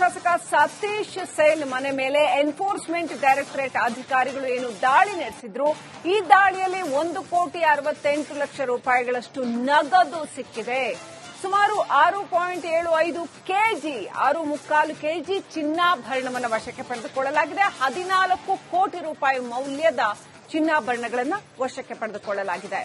ಶಾಸಕ ಸತೀಶ್ ಸೈಲ್ ಮನೆ ಮೇಲೆ ಎನ್ಫೋರ್ಸ್ಮೆಂಟ್ ಡೈರೆಕ್ಟರೇಟ್ ಅಧಿಕಾರಿಗಳು ಏನು ದಾಳಿ ನಡೆಸಿದ್ರು. ಈ ದಾಳಿಯಲ್ಲಿ 1,68,00,000 ರೂಪಾಯಿಗಳಷ್ಟು ನಗದು ಸಿಕ್ಕಿದೆ. ಸುಮಾರು 6.75 ಕೆಜಿ 6.75 ಕೆಜಿ ಚಿನ್ನಾಭರಣವನ್ನು ವಶಕ್ಕೆ ಪಡೆದುಕೊಳ್ಳಲಾಗಿದೆ. 14 ಕೋಟಿ ರೂಪಾಯಿ ಮೌಲ್ಯದ ಚಿನ್ನಾಭರಣಗಳನ್ನು ವಶಕ್ಕೆ ಪಡೆದುಕೊಳ್ಳಲಾಗಿದೆ.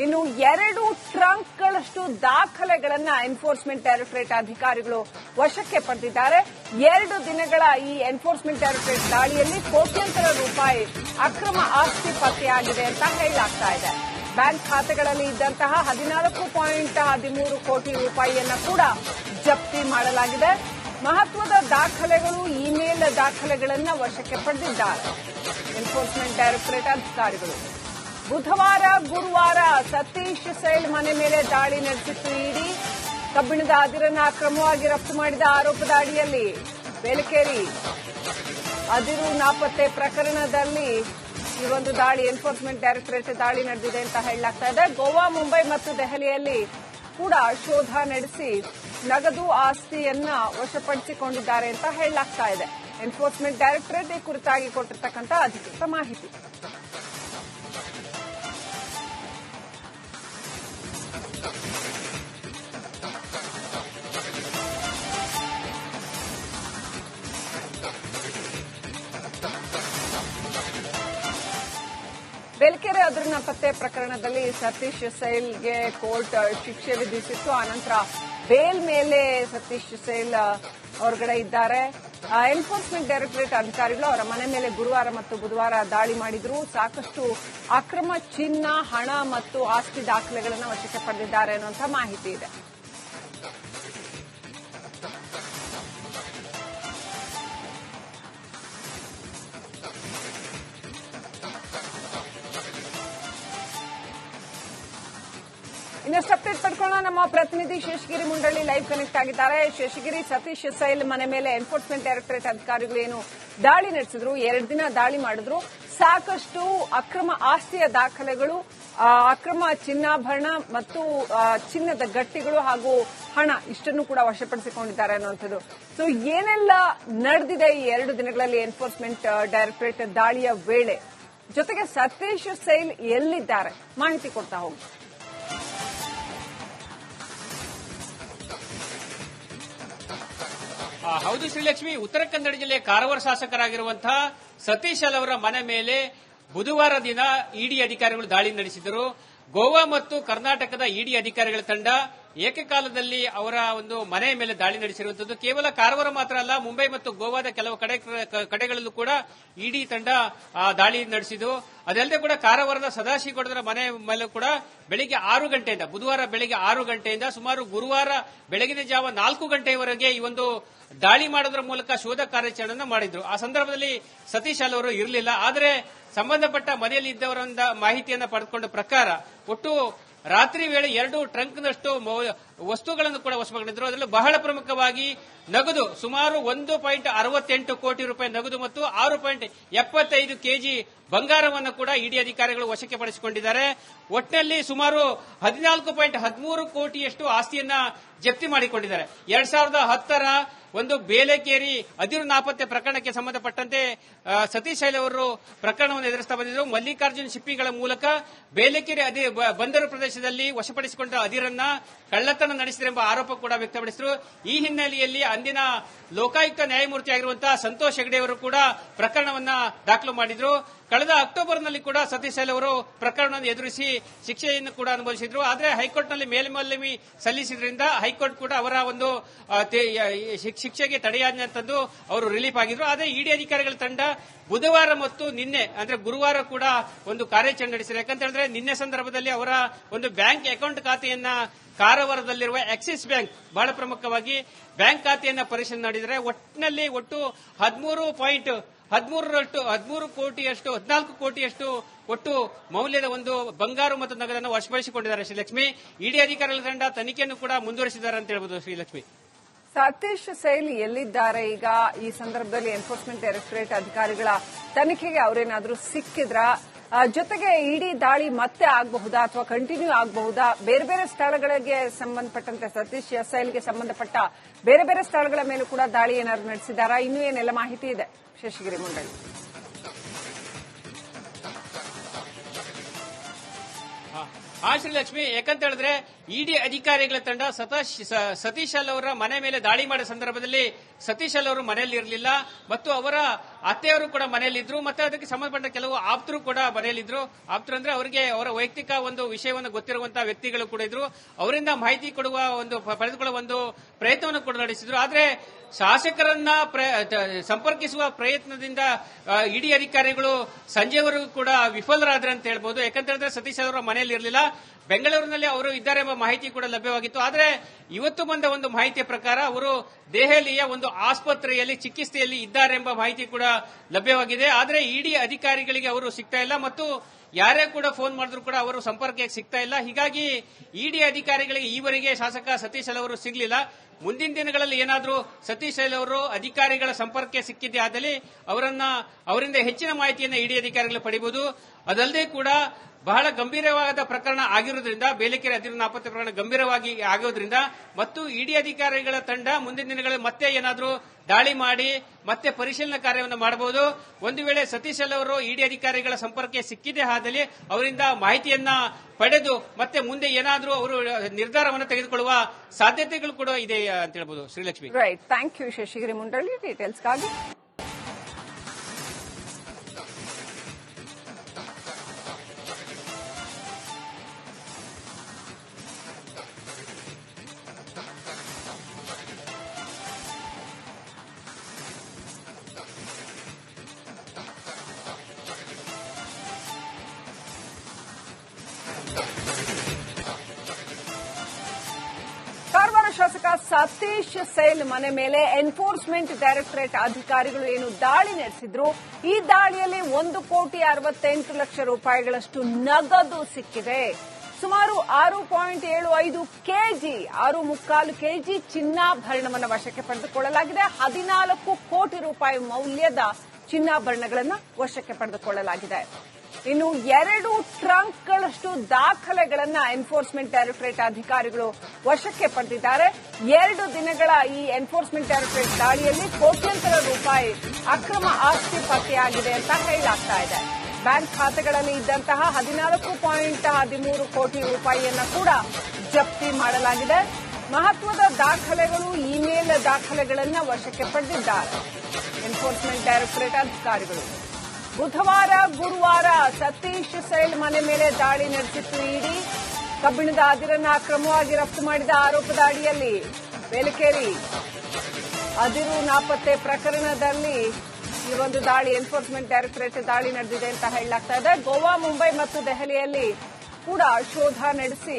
ಇನ್ನು 2 ಟ್ರಂಕ್ಗಳಷ್ಟು ದಾಖಲೆಗಳನ್ನ ಎನ್ಫೋರ್ಸ್ಮೆಂಟ್ ಡೈರೆಕ್ಟರೇಟ್ ಅಧಿಕಾರಿಗಳು ವಶಕ್ಕೆ ಪಡೆದಿದ್ದಾರೆ. 2 ದಿನಗಳ ಈ ಎನ್ಫೋರ್ಸ್ಮೆಂಟ್ ಡೈರೆಕ್ಟರೇಟ್ ದಾಳಿಯಲ್ಲಿ ಕೋಟ್ಯಂತರ ರೂಪಾಯಿ ಅಕ್ರಮ ಆಸ್ತಿ ಪತ್ತೆಯಾಗಿದೆ ಅಂತ ಹೇಳಲಾಗ್ತಾ ಇದೆ. ಬ್ಯಾಂಕ್ ಖಾತೆಗಳಲ್ಲಿ ಇದ್ದಂತಹ 14.13 ಕೋಟಿ ರೂಪಾಯಿಯನ್ನ ಕೂಡ ಜಪ್ತಿ ಮಾಡಲಾಗಿದೆ. ಮಹತ್ವದ ದಾಖಲೆಗಳು, ಇಮೇಲ್ ದಾಖಲೆಗಳನ್ನ ವಶಕ್ಕೆ ಪಡೆದಿದ್ದಾರೆ ಎನ್ಫೋರ್ಸ್ಮೆಂಟ್ ಡೈರೆಕ್ಟರೇಟ್ ಅಧಿಕಾರಿಗಳು. ಬುಧವಾರ, ಗುರುವಾರ ಸತೀಶ್ ಸೈಲ್ ಮನೆ ಮೇಲೆ ದಾಳಿ ನಡೆಸಿತ್ತು ಇಡಿ. ಕಬ್ಬಿಣದ ಅದಿರನ್ನ ಅಕ್ರಮವಾಗಿ ರಫ್ತು ಮಾಡಿದ ಆರೋಪದ ಅಡಿಯಲ್ಲಿ ಬೇಲಕೇರಿ ಅದಿರು ನಾಪತ್ತೆ ಪ್ರಕರಣದಲ್ಲಿ ಈ ಒಂದು ದಾಳಿ ಎನ್ಫೋರ್ಸ್ಮೆಂಟ್ ಡೈರೆಕ್ಟರೇಟ್ ದಾಳಿ ನಡೆದಿದೆ ಅಂತ ಹೇಳಲಾಗ್ತಾ ಇದೆ. ಗೋವಾ, ಮುಂಬೈ ಮತ್ತು ದೆಹಲಿಯಲ್ಲಿ ಕೂಡ ಶೋಧ ನಡೆಸಿ ನಗದು ಆಸ್ತಿಯನ್ನ ವಶಪಡಿಸಿಕೊಂಡಿದ್ದಾರೆ ಅಂತ ಹೇಳಲಾಗ್ತಾ ಇದೆ. ಎನ್ಫೋರ್ಸ್ಮೆಂಟ್ ಡೈರೆಕ್ಟರೇಟ್ ಈ ಕುರಿತಾಗಿ ಕೊಟ್ಟಿರ್ತಕ್ಕಂಥ ಅಧಿಕೃತ ಮಾಹಿತಿ. ಬೇಲಕೇರಿ ಅದಿರು ಪತ್ತೆ ಪ್ರಕರಣದಲ್ಲಿ ಸತೀಶ್ ಸೈಲ್ಗೆ ಕೋರ್ಟ್ ಶಿಕ್ಷೆ ವಿಧಿಸಿತ್ತು. ಆನಂತರ ಬೇಲ್ ಮೇಲೆ ಸತೀಶ್ ಸೈಲ್ ಹೊರಗಡೆ ಇದ್ದಾರೆ. ಎನ್ಫೋರ್ಸ್ಮೆಂಟ್ ಡೈರೆಕ್ಟರೇಟ್ ಅಧಿಕಾರಿಗಳು ಅವರ ಮನೆ ಮೇಲೆ ಗುರುವಾರ ಮತ್ತು ಬುಧವಾರ ದಾಳಿ ಮಾಡಿದ್ರು. ಸಾಕಷ್ಟು ಅಕ್ರಮ ಚಿನ್ನ, ಹಣ ಮತ್ತು ಆಸ್ತಿ ದಾಖಲೆಗಳನ್ನು ವಶಕ್ಕೆ ಪಡೆದಿದ್ದಾರೆ ಅನ್ನುವಂಥ ಮಾಹಿತಿ ಇದೆ. ಇನ್ನಷ್ಟು ಅಪ್ಡೇಟ್ ಪಡ್ಕೊಳ್ಳೋಣ. ನಮ್ಮ ಪ್ರತಿನಿಧಿ ಶೇಷಗಿರಿ ಮುಂಡಳ್ಳಿ ಲೈವ್ ಕನೆಕ್ಟ್ ಆಗಿದ್ದಾರೆ. ಶೇಷಗಿರಿ, ಸತೀಶ್ ಸೈಲ್ ಮನೆ ಮೇಲೆ ಎನ್ಫೋರ್ಸ್ಮೆಂಟ್ ಡೈರೆಕ್ಟರೇಟ್ ಅಧಿಕಾರಿಗಳು ಏನು ದಾಳಿ ನಡೆಸಿದ್ರು, 2 ದಿನ ದಾಳಿ ಮಾಡಿದ್ರು. ಸಾಕಷ್ಟು ಅಕ್ರಮ ಆಸ್ತಿಯ ದಾಖಲೆಗಳು, ಅಕ್ರಮ ಚಿನ್ನಾಭರಣ ಮತ್ತು ಚಿನ್ನದ ಗಟ್ಟಿಗಳು ಹಾಗೂ ಹಣ ಇಷ್ಟನ್ನು ಕೂಡ ವಶಪಡಿಸಿಕೊಂಡಿದ್ದಾರೆ ಅನ್ನುವಂಥದ್ದು. ಸೊ ಏನೆಲ್ಲ ನಡೆದಿದೆ ಈ 2 ದಿನಗಳಲ್ಲಿ ಎನ್ಫೋರ್ಸ್ಮೆಂಟ್ ಡೈರೆಕ್ಟರೇಟ್ ದಾಳಿಯ ವೇಳೆ? ಜೊತೆಗೆ ಸತೀಶ್ ಸೈಲ್ ಎಲ್ಲಿದ್ದಾರೆ ಮಾಹಿತಿ ಕೊಡ್ತಾ ಹೋಗಿ. ಹೌದು ಶ್ರೀಲಕ್ಷ್ಮಿ, ಉತ್ತರ ಕನ್ನಡ ಜಿಲ್ಲೆಯ ಕಾರವಾರ ಶಾಸಕರಾಗಿರುವಂತಹ ಸತೀಶ್ ಅವರ ಮನೆ ಮೇಲೆ ಬುಧವಾರ ದಿನ ಇಡಿ ಅಧಿಕಾರಿಗಳು ದಾಳಿ ನಡೆಸಿದರು. ಗೋವಾ ಮತ್ತು ಕರ್ನಾಟಕದ ಇಡಿ ಅಧಿಕಾರಿಗಳ ತಂಡ ಏಕಕಾಲದಲ್ಲಿ ಅವರ ಒಂದು ಮನೆ ಮೇಲೆ ದಾಳಿ ನಡೆಸಿರುವಂತದ್ದು. ಕೇವಲ ಕಾರವಾರ ಮಾತ್ರ ಅಲ್ಲ, ಮುಂಬೈ ಮತ್ತು ಗೋವಾದ ಕೆಲವು ಕಡೆಗಳಲ್ಲೂ ಕೂಡ ಇಡಿ ತಂಡ ದಾಳಿ ನಡೆಸಿದ್ದು. ಅದಲ್ಲದೆ ಕೂಡ ಕಾರವಾರದ ಸದಾಶಿವಗೌಡರ ಮನೆ ಮೇಲೆ ಕೂಡ ಬೆಳಿಗ್ಗೆ 6 ಗಂಟೆಯಿಂದ, ಬುಧವಾರ ಬೆಳಿಗ್ಗೆ 6 ಗಂಟೆಯಿಂದ ಸುಮಾರು ಗುರುವಾರ ಬೆಳಗಿನ ಜಾವ 4 ಗಂಟೆಯವರೆಗೆ ಈ ಒಂದು ದಾಳಿ ಮಾಡೋದ್ರ ಮೂಲಕ ಶೋಧ ಕಾರ್ಯಾಚರಣೆಯನ್ನು ಮಾಡಿದ್ರು. ಆ ಸಂದರ್ಭದಲ್ಲಿ ಸತೀಶ್ ಅವರು ಇರಲಿಲ್ಲ. ಆದರೆ ಸಂಬಂಧಪಟ್ಟ ಮನೆಯಲ್ಲಿ ಇದ್ದವರಿಂದ ಮಾಹಿತಿಯನ್ನು ಪಡೆದುಕೊಂಡ ಪ್ರಕಾರ ಒಟ್ಟು ರಾತ್ರಿ ವೇಳೆ 2 ಟ್ರಂಕ್ನಷ್ಟು ವಸ್ತುಗಳನ್ನು ಕೂಡ ವಶಪಡಿಸಿದ್ರು. ಅದರಲ್ಲಿ ಬಹಳ ಪ್ರಮುಖವಾಗಿ ನಗದು ಸುಮಾರು 1.68 ಕೋಟಿ ರೂಪಾಯಿ ನಗದು ಮತ್ತು 6.75 ಕೆಜಿ ಬಂಗಾರವನ್ನು ಕೂಡ ಇಡಿ ಅಧಿಕಾರಿಗಳು ವಶಕ್ಕೆ ಪಡಿಸಿಕೊಂಡಿದ್ದಾರೆ. ಒಟ್ಟಿನಲ್ಲಿ ಸುಮಾರು 14.13 ಕೋಟಿಯಷ್ಟು ಆಸ್ತಿಯನ್ನ ಜಪ್ತಿ ಮಾಡಿಕೊಂಡಿದ್ದಾರೆ. 2010ರ ಒಂದು ಬೇಲಕೇರಿ ಅದಿರು ನಾಪತ್ತೆ ಪ್ರಕರಣಕ್ಕೆ ಸಂಬಂಧಪಟ್ಟಂತೆ ಸತೀಶ್ ಅವರು ಪ್ರಕರಣವನ್ನು ಎದುರಿಸ್ತಾ ಬಂದಿದ್ದರು. ಮಲ್ಲಿಕಾರ್ಜುನ್ ಶಿಪ್ಪಿಗಳ ಮೂಲಕ ಬೇಲಕೇರಿ ಬಂದರು ಪ್ರದೇಶದಲ್ಲಿ ವಶಪಡಿಸಿಕೊಂಡ ಅದಿರನ್ನ ಕಳ್ಳತನ ನಡೆಸಿದರೆಂಬ ಆರೋಪ ಕೂಡ ವ್ಯಕ್ತಪಡಿಸಿದರು. ಈ ಹಿನ್ನೆಲೆಯಲ್ಲಿ ಅಂದಿನ ಲೋಕಾಯುಕ್ತ ನ್ಯಾಯಮೂರ್ತಿ ಆಗಿರುವಂತಹ ಸಂತೋಷ್ ಹೆಗಡೆ ಅವರು ಕೂಡ ಪ್ರಕರಣವನ್ನ ದಾಖಲು ಮಾಡಿದ್ರು. ಕಳೆದ ಅಕ್ಟೋಬರ್ನಲ್ಲಿ ಕೂಡ ಸತೀಶ್ ಅವರು ಪ್ರಕರಣವನ್ನು ಎದುರಿಸಿ ಶಿಕ್ಷೆಯನ್ನು ಕೂಡ ಅನುಭವಿಸಿದ್ರು. ಆದರೆ ಹೈಕೋರ್ಟ್ನಲ್ಲಿ ಮೇಲ್ಮನವಿ ಸಲ್ಲಿಸಿದ್ರಿಂದ ಹೈಕೋರ್ಟ್ ಕೂಡ ಅವರ ಒಂದು ಶಿಕ್ಷೆಗೆ ತಡೆಯಾಜ್ಞೆಂತಂದು ಅವರು ರಿಲೀಫ್ ಆಗಿದ್ರು. ಆದರೆ ಇಡಿ ಅಧಿಕಾರಿಗಳ ತಂಡ ಬುಧವಾರ ಮತ್ತು ನಿನ್ನೆ ಅಂದ್ರೆ ಗುರುವಾರ ಕೂಡ ಒಂದು ಕಾರ್ಯಾಚರಣೆ ನಡೆಸಿದೆ. ಯಾಕಂತ ಹೇಳಿದ್ರೆ ನಿನ್ನೆ ಸಂದರ್ಭದಲ್ಲಿ ಅವರ ಒಂದು ಬ್ಯಾಂಕ್ ಅಕೌಂಟ್ ಖಾತೆಯನ್ನ ಕಾರವಾರದಲ್ಲಿರುವ ಆಕ್ಸಿಸ್ ಬ್ಯಾಂಕ್ ಬಹಳ ಪ್ರಮುಖವಾಗಿ ಬ್ಯಾಂಕ್ ಖಾತೆಯನ್ನ ಪರಿಶೀಲನೆ ಮಾಡಿದರೆ ಒಟ್ಟಿನಲ್ಲಿ ಒಟ್ಟು 14 ಕೋಟಿಯಷ್ಟು ಒಟ್ಟು ಮೌಲ್ಯದ ಒಂದು ಬಂಗಾರು ಮತ್ತು ನಗದನ್ನು ವಶಪಡಿಸಿಕೊಂಡಿದ್ದಾರೆ. ಶ್ರೀಲಕ್ಷ್ಮಿ, ಇಡಿ ಅಧಿಕಾರಿಗಳ ತಂಡ ತನಿಖೆಯನ್ನು ಕೂಡ ಮುಂದುವರಿಸಿದ್ದಾರೆ ಅಂತ ಹೇಳ್ಬೋದು. ಶ್ರೀಲಕ್ಷ್ಮಿ, ಸತೀಶ್ ಸೈಲ್ ಎಲ್ಲಿದ್ದಾರೆ ಈಗ? ಈ ಸಂದರ್ಭದಲ್ಲಿ ಎನ್ಫೋರ್ಸ್ಮೆಂಟ್ ಡೈರೆಕ್ಟರೇಟ್ ಅಧಿಕಾರಿಗಳ ತನಿಖೆಗೆ ಅವರೇನಾದ್ರೂ ಸಿಕ್ಕಿದ್ರಾ? ಜೊತೆಗೆ ಇಡೀ ದಾಳಿ ಮತ್ತೆ ಆಗಬಹುದಾ ಅಥವಾ ಕಂಟಿನ್ಯೂ ಆಗಬಹುದಾ? ಬೇರೆ ಬೇರೆ ಸ್ಥಳಗಳಿಗೆ ಸಂಬಂಧಪಟ್ಟಂತೆ ಸತೀಶ್ ಎಸ್ಐಲ್ಗೆ ಸಂಬಂಧಪಟ್ಟ ಬೇರೆ ಬೇರೆ ಸ್ಥಳಗಳ ಮೇಲೂ ಕೂಡ ದಾಳಿ ಏನಾದ್ರು ನಡೆಸಿದಾರಾ? ಇನ್ನೂ ಏನೆಲ್ಲ ಮಾಹಿತಿ ಇದೆ ಶೇಷಗಿರಿ ಮುಂಡಳ್ಳಿ? ಶ್ರೀಲಕ್ಷ್ಮಿ, ಯಾಕಂತ ಹೇಳಿದ್ರೆ ಇಡಿ ಅಧಿಕಾರಿಗಳ ತಂಡ ಸತೀಶ್ ಅವರ ಮನೆ ಮೇಲೆ ದಾಳಿ ಮಾಡಿದ ಸಂದರ್ಭದಲ್ಲಿ ಸತೀಶ್ ಅವರು ಮನೆಯಲ್ಲಿ ಇರಲಿಲ್ಲ ಮತ್ತು ಅವರ ಅತ್ತೆಯವರು ಕೂಡ ಮನೆಯಲ್ಲಿದ್ರು ಮತ್ತೆ ಅದಕ್ಕೆ ಸಂಬಂಧಪಟ್ಟ ಕೆಲವು ಆಪ್ತರು ಕೂಡ ಮನೆಯಲ್ಲಿದ್ರು. ಆಪ್ತರು ಅಂದ್ರೆ ಅವರಿಗೆ ಅವರ ವೈಯಕ್ತಿಕ ಒಂದು ವಿಷಯವನ್ನು ಗೊತ್ತಿರುವಂತಹ ವ್ಯಕ್ತಿಗಳು ಕೂಡ ಇದ್ರು. ಅವರಿಂದ ಮಾಹಿತಿ ಪಡೆದುಕೊಳ್ಳುವ ಒಂದು ಪ್ರಯತ್ನವನ್ನು ಕೂಡ ನಡೆಸಿದ್ರು. ಆದ್ರೆ ಶಾಸಕರನ್ನ ಸಂಪರ್ಕಿಸುವ ಪ್ರಯತ್ನದಿಂದ ಇಡಿ ಅಧಿಕಾರಿಗಳು ಸಂಜೆವರೆಗೂ ಕೂಡ ವಿಫಲರಾದ್ರೆ ಅಂತ ಹೇಳ್ಬೋದು. ಯಾಕಂತ ಹೇಳಿದ್ರೆ ಸತೀಶ್ ಅವರ ಮನೆಯಲ್ಲಿ ಇರಲಿಲ್ಲ, ಬೆಂಗಳೂರಿನಲ್ಲಿ ಅವರು ಇದ್ದಾರೆ ಎಂಬ ಮಾಹಿತಿ ಕೂಡ ಲಭ್ಯವಾಗಿತ್ತು. ಆದರೆ ಇವತ್ತು ಬಂದ ಒಂದು ಮಾಹಿತಿಯ ಪ್ರಕಾರ ಅವರು ದೆಹಲಿಯ ಒಂದು ಆಸ್ಪತ್ರೆಯಲ್ಲಿ ಚಿಕಿತ್ಸೆಯಲ್ಲಿ ಇದ್ದಾರೆ ಎಂಬ ಮಾಹಿತಿ ಕೂಡ ಲಭ್ಯವಾಗಿದೆ. ಆದರೆ ಇಡಿ ಅಧಿಕಾರಿಗಳಿಗೆ ಅವರು ಸಿಗ್ತಾ ಇಲ್ಲ ಮತ್ತು ಯಾರೇ ಕೂಡ ಫೋನ್ ಮಾಡಿದ್ರು ಕೂಡ ಅವರು ಸಂಪರ್ಕಕ್ಕೆ ಸಿಗ್ತಾ ಇಲ್ಲ. ಹೀಗಾಗಿ ಇಡಿ ಅಧಿಕಾರಿಗಳಿಗೆ ಈವರೆಗೆ ಶಾಸಕ ಸತೀಶ್ ಅವರು ಸಿಗಲಿಲ್ಲ. ಮುಂದಿನ ದಿನಗಳಲ್ಲಿ ಏನಾದರೂ ಸತೀಶ್ ಅವರು ಅಧಿಕಾರಿಗಳ ಸಂಪರ್ಕಕ್ಕೆ ಸಿಕ್ಕಿದ್ದೇ ಆದಲ್ಲಿ ಅವರಿಂದ ಹೆಚ್ಚಿನ ಮಾಹಿತಿಯನ್ನು ಇಡಿ ಅಧಿಕಾರಿಗಳು ಪಡೆಯಬಹುದು. ಅದಲ್ಲದೆ ಕೂಡ ಬಹಳ ಗಂಭೀರವಾದ ಪ್ರಕರಣ ಆಗಿರುವುದರಿಂದ, ಬೇಲೆಕೆರೆ ಅದಿರು ನಾಪತ್ತೆ ಪ್ರಕರಣ ಗಂಭೀರವಾಗಿ ಆಗೋದ್ರಿಂದ ಮತ್ತು ಇಡಿ ಅಧಿಕಾರಿಗಳ ತಂಡ ಮುಂದಿನ ದಿನಗಳಲ್ಲಿ ಮತ್ತೆ ಏನಾದರೂ ದಾಳಿ ಮಾಡಿ ಮತ್ತೆ ಪರಿಶೀಲನಾ ಕಾರ್ಯವನ್ನು ಮಾಡಬಹುದು. ಒಂದು ವೇಳೆ ಸತೀಶ್ ಅವರು ಇಡಿ ಅಧಿಕಾರಿಗಳ ಸಂಪರ್ಕಕ್ಕೆ ಸಿಕ್ಕಿದೆ ಆದಲ್ಲಿ ಅವರಿಂದ ಮಾಹಿತಿಯನ್ನ ಪಡೆದು ಮತ್ತೆ ಮುಂದೆ ಏನಾದರೂ ಅವರು ನಿರ್ಧಾರವನ್ನು ತೆಗೆದುಕೊಳ್ಳುವ ಸಾಧ್ಯತೆಗಳು ಕೂಡ ಇದೆ ಅಂತ ಹೇಳ್ಬೋದು. Shrilakshmi, right, thank you Seshagiri Mundalli ಡೀಟೇಲ್ಸ್ಗಾಗಿ. ಕಾರವಾರ ಶಾಸಕ ಸತೀಶ್ ಸೈಲ್ ಮನೆ ಮೇಲೆ ಎನ್ಫೋರ್ಸ್ಮೆಂಟ್ ಡೈರೆಕ್ಟರೇಟ್ ಅಧಿಕಾರಿಗಳು ಏನು ದಾಳಿ ನಡೆಸಿದ್ರು, ಈ ದಾಳಿಯಲ್ಲಿ 1,68 ಲಕ್ಷ ರೂಪಾಯಿಗಳಷ್ಟು ನಗದು ಸಿಕ್ಕಿದೆ. ಸುಮಾರು 6.75 ಕೆಜಿ 6.75 ಕೆಜಿ ಚಿನ್ನಾಭರಣವನ್ನು ವಶಕ್ಕೆ ಪಡೆದುಕೊಳ್ಳಲಾಗಿದೆ. 14 ಕೋಟಿ ರೂಪಾಯಿ ಮೌಲ್ಯದ ಚಿನ್ನಾಭರಣಗಳನ್ನು ವಶಕ್ಕೆ ಪಡೆದುಕೊಳ್ಳಲಾಗಿದೆ. ಇನ್ನು 2 ಟ್ರಂಕ್ಗಳಷ್ಟು ದಾಖಲೆಗಳನ್ನ ಎನ್ಫೋರ್ಸ್ಮೆಂಟ್ ಡೈರೆಕ್ಟರೇಟ್ ಅಧಿಕಾರಿಗಳು ವಶಕ್ಕೆ ಪಡೆದಿದ್ದಾರೆ. 2 ದಿನಗಳ ಈ ಎನ್ಫೋರ್ಸ್ಮೆಂಟ್ ಡೈರೆಕ್ಟರೇಟ್ ದಾಳಿಯಲ್ಲಿ ಕೋಟ್ಯಂತರ ರೂಪಾಯಿ ಅಕ್ರಮ ಆಸ್ತಿ ಪತ್ತೆಯಾಗಿದೆ ಅಂತ ಹೇಳಲಾಗ್ತಾ ಇದೆ. ಬ್ಯಾಂಕ್ ಖಾತೆಗಳಲ್ಲಿ ಇದ್ದಂತಹ 14.13 ಕೋಟಿ ರೂಪಾಯಿಯನ್ನ ಕೂಡ ಜಪ್ತಿ ಮಾಡಲಾಗಿದೆ. ಮಹತ್ವದ ದಾಖಲೆಗಳು, ಇಮೇಲ್ ದಾಖಲೆಗಳನ್ನ ವಶಕ್ಕೆ ಪಡೆದಿದ್ದಾರೆ ಎನ್ಫೋರ್ಸ್ಮೆಂಟ್ ಡೈರೆಕ್ಟರೇಟ್ ಅಧಿಕಾರಿಗಳು. ಬುಧವಾರ, ಗುರುವಾರ ಸತೀಶ್ ಸೈಲ್ ಮನೆ ಮೇಲೆ ದಾಳಿ ನಡೆಸಿತ್ತು ಇಡಿ. ಕಬ್ಬಿಣದ ಅದಿರನ್ನ ಅಕ್ರಮವಾಗಿ ರಫ್ತು ಮಾಡಿದ ಆರೋಪದ ಅಡಿಯಲ್ಲಿ ಬೇಲೆಕೇರಿ ಅದಿರು ನಾಪತ್ತೆ ಪ್ರಕರಣದಲ್ಲಿ ಈ ಒಂದು ದಾಳಿ ಎನ್ಫೋರ್ಸ್ಮೆಂಟ್ ಡೈರೆಕ್ಟರೇಟ್ ದಾಳಿ ನಡೆದಿದೆ ಅಂತ ಹೇಳಲಾಗ್ತಾ ಇದೆ. ಗೋವಾ, ಮುಂಬೈ ಮತ್ತು ದೆಹಲಿಯಲ್ಲಿ ಕೂಡ ಶೋಧ ನಡೆಸಿ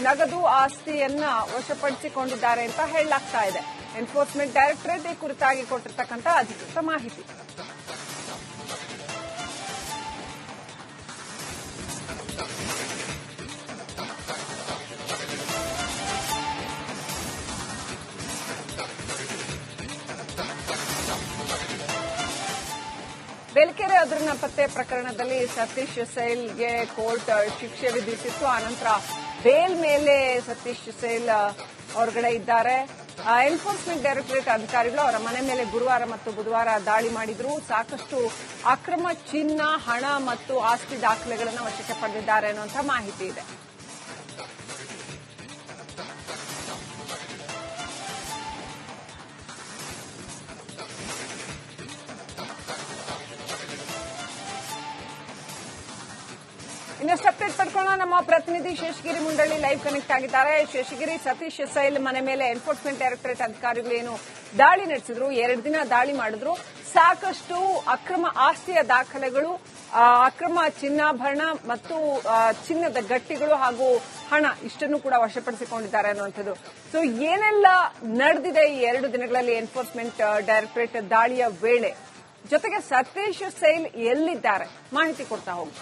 ನಗದು ಆಸ್ತಿಯನ್ನ ವಶಪಡಿಸಿಕೊಂಡಿದ್ದಾರೆ ಅಂತ ಹೇಳಲಾಗ್ತಾ ಇದೆ. ಎನ್ಫೋರ್ಸ್ಮೆಂಟ್ ಡೈರೆಕ್ಟರೇಟ್ ಈ ಕುರಿತಾಗಿ ಕೊಟ್ಟಿರ್ತಕ್ಕಂಥ ಅಧಿಕೃತ ಮಾಹಿತಿ. ಬೇಲೆಕೆರೆ ಅದಿರು ಪತ್ತೆ ಪ್ರಕರಣದಲ್ಲಿ ಸತೀಶ್ ಸೈಲ್ಗೆ ಕೋರ್ಟ್ ಶಿಕ್ಷೆ ವಿಧಿಸಿತ್ತು. ಆನಂತರ ಬೇಲ್ ಮೇಲೆ ಸತೀಶ್ ಸೈಲ್ ಹೊರಗಡೆ ಇದ್ದಾರೆ. ಎನ್ಫೋರ್ಸ್ಮೆಂಟ್ ಡೈರೆಕ್ಟರೇಟ್ ಅಧಿಕಾರಿಗಳು ಅವರ ಮನೆ ಮೇಲೆ ಗುರುವಾರ ಮತ್ತು ಬುಧವಾರ ದಾಳಿ ಮಾಡಿದ್ರು. ಸಾಕಷ್ಟು ಅಕ್ರಮ ಚಿನ್ನ, ಹಣ ಮತ್ತು ಆಸ್ತಿ ದಾಖಲೆಗಳನ್ನು ವಶಕ್ಕೆ ಪಡೆದಿದ್ದಾರೆ ಅನ್ನುವಂಥ ಮಾಹಿತಿ ಇದೆ. ಇನ್ನಷ್ಟು ಅಪ್ಡೇಟ್ ಪಡ್ಕೊಳ್ಳೋಣ. ನಮ್ಮ ಪ್ರತಿನಿಧಿ ಶೇಷಗಿರಿ ಮುಂಡಳ್ಳಿ ಲೈವ್ ಕನೆಕ್ಟ್ ಆಗಿದ್ದಾರೆ. ಶೇಷಗಿರಿ, ಸತೀಶ್ ಸೈಲ್ ಮನೆ ಮೇಲೆ ಎನ್ಫೋರ್ಸ್ಮೆಂಟ್ ಡೈರೆಕ್ಟರೇಟ್ ಅಧಿಕಾರಿಗಳು ಏನು ದಾಳಿ ನಡೆಸಿದ್ರು, 2 ದಿನ ದಾಳಿ ಮಾಡಿದ್ರು. ಸಾಕಷ್ಟು ಅಕ್ರಮ ಆಸ್ತಿಯ ದಾಖಲೆಗಳು, ಅಕ್ರಮ ಚಿನ್ನಾಭರಣ ಮತ್ತು ಚಿನ್ನದ ಗಟ್ಟಿಗಳು ಹಾಗೂ ಹಣ ಇಷ್ಟನ್ನು ಕೂಡ ವಶಪಡಿಸಿಕೊಂಡಿದ್ದಾರೆ ಅನ್ನುವಂಥದ್ದು. ಸೊ ಏನೆಲ್ಲ ನಡೆದಿದೆ ಈ 2 ದಿನಗಳಲ್ಲಿ ಎನ್ಫೋರ್ಸ್ಮೆಂಟ್ ಡೈರೆಕ್ಟರೇಟ್ ದಾಳಿಯ ವೇಳೆ? ಜೊತೆಗೆ ಸತೀಶ್ ಸೈಲ್ ಎಲ್ಲಿದ್ದಾರೆ ಮಾಹಿತಿ ಕೊಡ್ತಾ ಹೋಗಿ.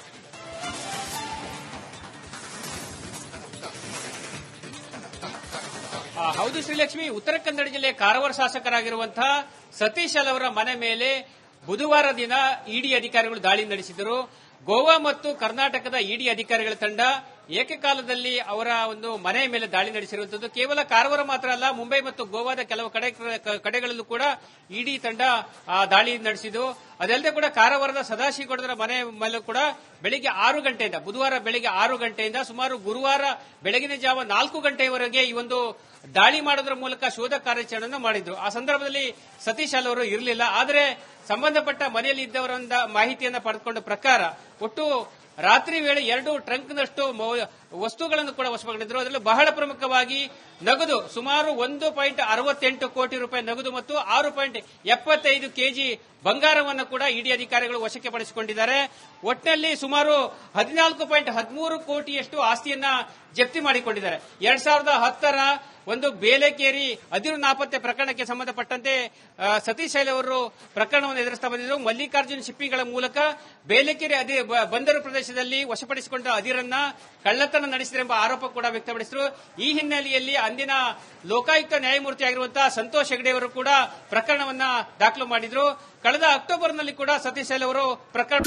ಹೌದು ಶ್ರೀಲಕ್ಷ್ಮಿ, ಉತ್ತರ ಕನ್ನಡ ಜಿಲ್ಲೆಯ ಕಾರವಾರ ಶಾಸಕರಾಗಿರುವಂತಹ ಸತೀಶ್ ಅವರ ಮನೆ ಮೇಲೆ ಬುಧವಾರ ದಿನ ಇಡಿ ಅಧಿಕಾರಿಗಳು ದಾಳಿ ನಡೆಸಿದರು. ಗೋವಾ ಮತ್ತು ಕರ್ನಾಟಕದ ಇಡಿ ಅಧಿಕಾರಿಗಳ ತಂಡ ಏಕಕಾಲದಲ್ಲಿ ಅವರ ಒಂದು ಮನೆ ಮೇಲೆ ದಾಳಿ ನಡೆಸಿರುವಂತದ್ದು. ಕೇವಲ ಕಾರವಾರ ಮಾತ್ರ ಅಲ್ಲ, ಮುಂಬೈ ಮತ್ತು ಗೋವಾದ ಕೆಲವು ಕಡೆಗಳಲ್ಲೂ ಕೂಡ ಇಡಿ ತಂಡ ದಾಳಿ ನಡೆಸಿದ್ದು. ಅದಲ್ಲದೆ ಕೂಡ ಕಾರವಾರದ ಸದಾಶಿವಗೌಡರ ಮನೆ ಮೇಲೂ ಕೂಡ ಬೆಳಿಗ್ಗೆ 6 ಗಂಟೆಯಿಂದ, ಬುಧವಾರ ಬೆಳಿಗ್ಗೆ 6 ಗಂಟೆಯಿಂದ ಸುಮಾರು ಗುರುವಾರ ಬೆಳಗಿನ ಜಾವ 4 ಗಂಟೆಯವರೆಗೆ ಈ ಒಂದು ದಾಳಿ ಮಾಡೋದ್ರ ಮೂಲಕ ಶೋಧ ಕಾರ್ಯಾಚರಣೆಯನ್ನು ಮಾಡಿದ್ರು. ಆ ಸಂದರ್ಭದಲ್ಲಿ ಸತೀಶ್ ಅವರು ಇರಲಿಲ್ಲ. ಆದರೆ ಸಂಬಂಧಪಟ್ಟ ಮನೆಯಲ್ಲಿ ಇದ್ದವರಿಂದ ಮಾಹಿತಿಯನ್ನು ಪಡೆದುಕೊಂಡ ಪ್ರಕಾರ ಒಟ್ಟು ರಾತ್ರಿ ವೇಳೆ 2 ಟ್ರಂಕ್ನಷ್ಟು ವಸ್ತುಗಳನ್ನು ಕೂಡ ವಶಪಡಿಸಿದ್ರು. ಅದರಲ್ಲಿ ಬಹಳ ಪ್ರಮುಖವಾಗಿ ನಗದು ಸುಮಾರು 1.68 ಕೋಟಿ ರೂಪಾಯಿ ನಗದು ಮತ್ತು 6.75 ಕೆಜಿ ಬಂಗಾರವನ್ನು ಕೂಡ ಇಡಿ ಅಧಿಕಾರಿಗಳು ವಶಕ್ಕೆ ಪಡಿಸಿಕೊಂಡಿದ್ದಾರೆ. ಒಟ್ಟಿನಲ್ಲಿ ಸುಮಾರು 14.13 ಕೋಟಿಯಷ್ಟು ಆಸ್ತಿಯನ್ನ ಜಪ್ತಿ ಮಾಡಿಕೊಂಡಿದ್ದಾರೆ. 2010ರ ಒಂದು ಬೇಲೆಕೇರಿ ಅದಿರು ನಾಪತ್ತೆ ಪ್ರಕರಣಕ್ಕೆ ಸಂಬಂಧಪಟ್ಟಂತೆ ಸತೀಶ್ ಶೈಲ್ ಅವರು ಪ್ರಕರಣವನ್ನು ಎದುರಿಸ್ತಾ ಬಂದಿದ್ದರು. ಮಲ್ಲಿಕಾರ್ಜುನ್ ಶಿಪ್ಪಿಗಳ ಮೂಲಕ ಬೇಲೆಕೇರಿ ಬಂದರು ಪ್ರದೇಶದಲ್ಲಿ ವಶಪಡಿಸಿಕೊಂಡ ಅದಿರನ್ನ ಕಳ್ಳತನ ನಡೆಸಿದರೆಂಬ ಆರೋಪ ಕೂಡ ವ್ಯಕ್ತಪಡಿಸಿದರು. ಈ ಹಿನ್ನೆಲೆಯಲ್ಲಿ ಅಂದಿನ ಲೋಕಾಯುಕ್ತ ನ್ಯಾಯಮೂರ್ತಿ ಆಗಿರುವಂತಹ ಸಂತೋಷ್ ಹೆಗಡೆ ಅವರು ಕೂಡ ಪ್ರಕರಣವನ್ನ ದಾಖಲು ಮಾಡಿದ್ರು. ಕಳೆದ ಅಕ್ಟೋಬರ್ನಲ್ಲಿ ಕೂಡ ಸತೀಶ್ ಶೈಲ್ ಅವರು ಪ್ರಕರಣ